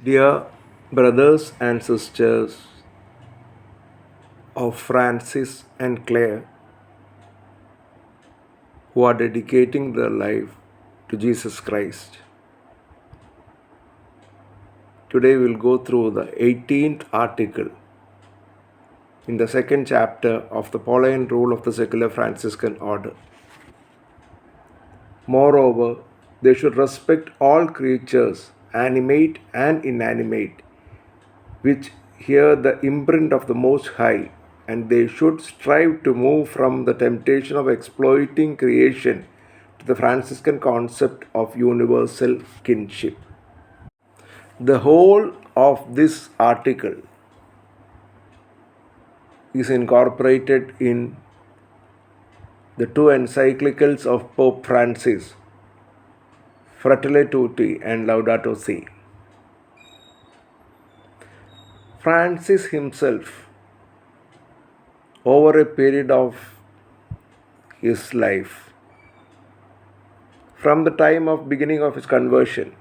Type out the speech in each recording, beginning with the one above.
Dear brothers and sisters of Francis and Claire who are dedicating their life to Jesus Christ, today we'll go through the 18th article in the second chapter of the Pauline Rule of the Secular Franciscan Order. Moreover, they should respect all creatures, animate and inanimate, which hear the imprint of the Most High, and they should strive to move from the temptation of exploiting creation to the Franciscan concept of universal kinship. The whole of this article is incorporated in the two encyclicals of Pope Francis, Fratelli Tutti and Laudato Si. Francis himself, over a period of his life, from the time of beginning of his conversion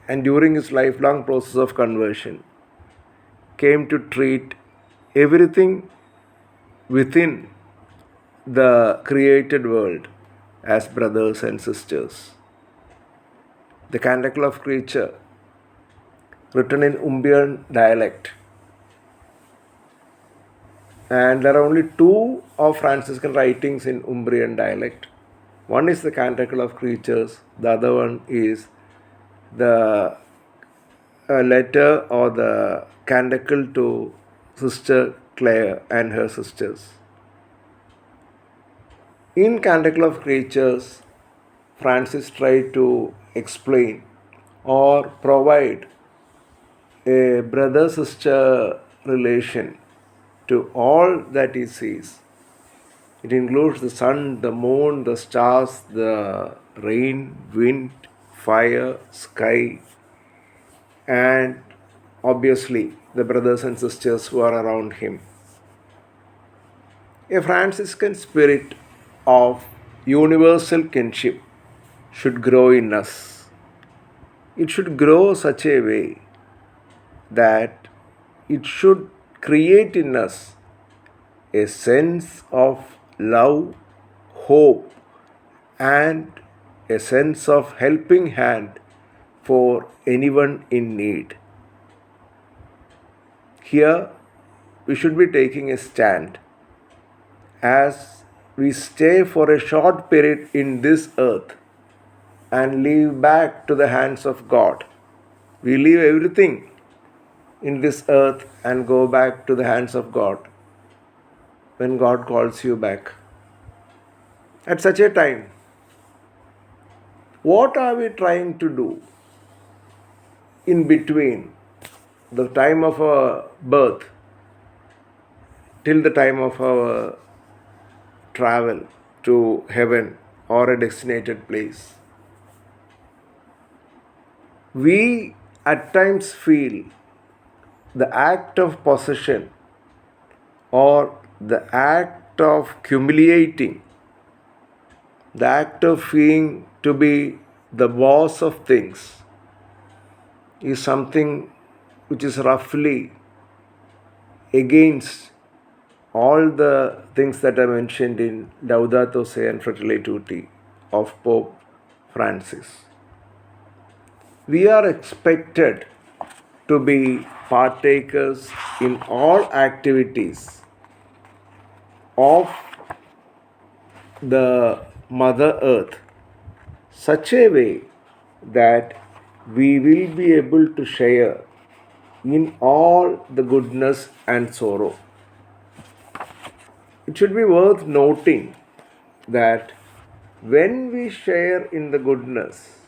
and during his lifelong process of conversion, came to treat everything within the created world as brothers and sisters. The Canticle of Creature, written in Umbrian dialect, and there are only two of Franciscan writings in Umbrian dialect. One is the Canticle of Creatures, the other one is the letter or the canticle to Sister Claire and her sisters. In Canticle of Creatures, Francis tried to explain or provide a brother-sister relation to all that he sees. It includes the sun, the moon, the stars, the rain, wind, fire, sky, and obviously the brothers and sisters who are around him. A Franciscan spirit of universal kinship should grow in us. It should grow such a way that it should create in us a sense of love, hope, and a sense of helping hand for anyone in need. Here, we should be taking a stand as we stay for a short period in this earth and leave back to the hands of God. We leave everything in this earth and go back to the hands of God when God calls you back. At such a time, what are we trying to do in between the time of our birth till the time of our travel to heaven or a designated place? We at times feel the act of possession or the act of humiliating, the act of feeling to be the boss of things is something which is roughly against all the things that I mentioned in Laudato Si and Fratelli Tutti of Pope Francis. We are expected to be partakers in all activities of the Mother Earth such a way that we will be able to share in all the goodness and sorrow. It should be worth noting that when we share in the goodness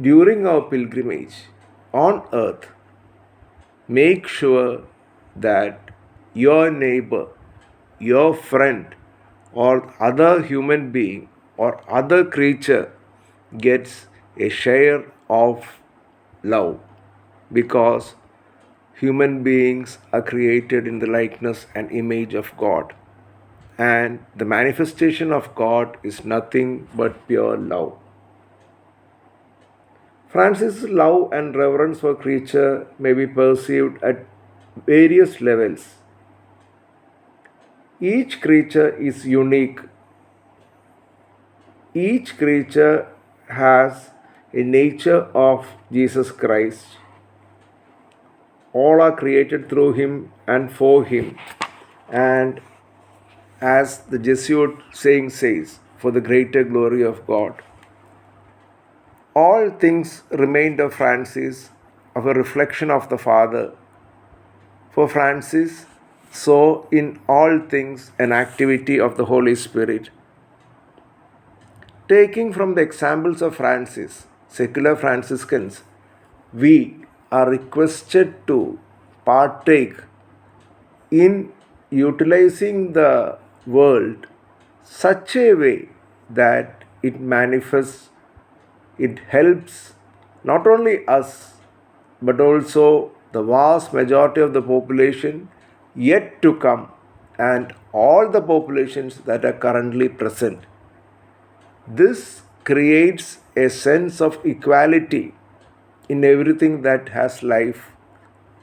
during our pilgrimage on earth, make sure that your neighbor, your friend, or other human being or other creature gets a share of love, because human beings are created in the likeness and image of God, and the manifestation of God is nothing but pure love. Francis' love and reverence for creature may be perceived at various levels. Each creature is unique. Each creature has a nature of Jesus Christ. All are created through him and for him. And as the Jesuit saying says, for the greater glory of God. All things remained of Francis of a reflection of the Father. For Francis saw in all things an activity of the Holy Spirit. Taking from the examples of Francis, secular Franciscans, we are requested to partake in utilizing the world such a way that it manifests, it helps not only us but also the vast majority of the population yet to come and all the populations that are currently present. This creates a sense of equality in everything that has life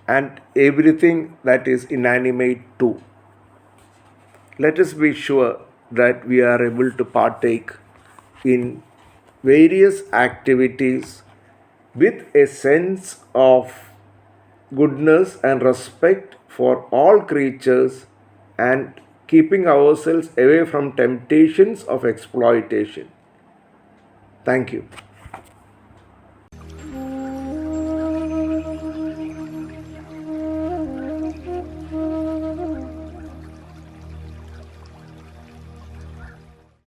and everything that is inanimate too. Let us be sure that we are able to partake in various activities with a sense of goodness and respect for all creatures and keeping ourselves away from temptations of exploitation. Thank you.